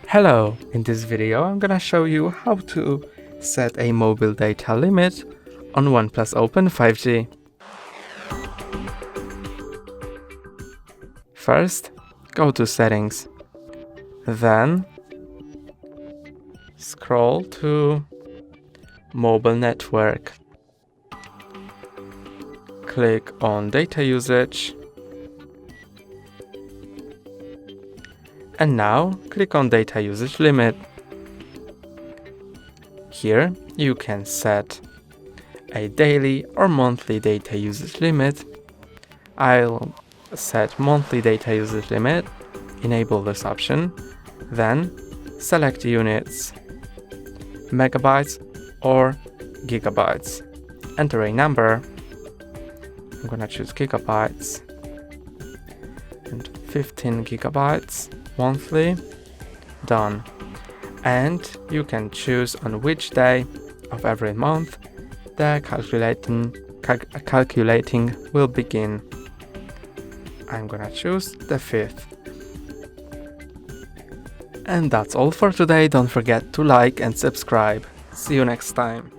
Hello, in this video I'm gonna show you how to set a mobile data limit on OnePlus Open 5G. First, go to Settings, then scroll to Mobile Network. Click on Data Usage, and now click on Data Usage Limit. Here you can set a daily or monthly data usage limit. I'll set monthly data usage limit, enable this option, then select units, megabytes or gigabytes. Enter a number. I'm gonna choose gigabytes and 15 gigabytes monthly. Done. And you can choose on which day of every month the calculating will begin. I'm gonna choose the 5th. And that's all for today. Don't forget to like and subscribe. See you next time.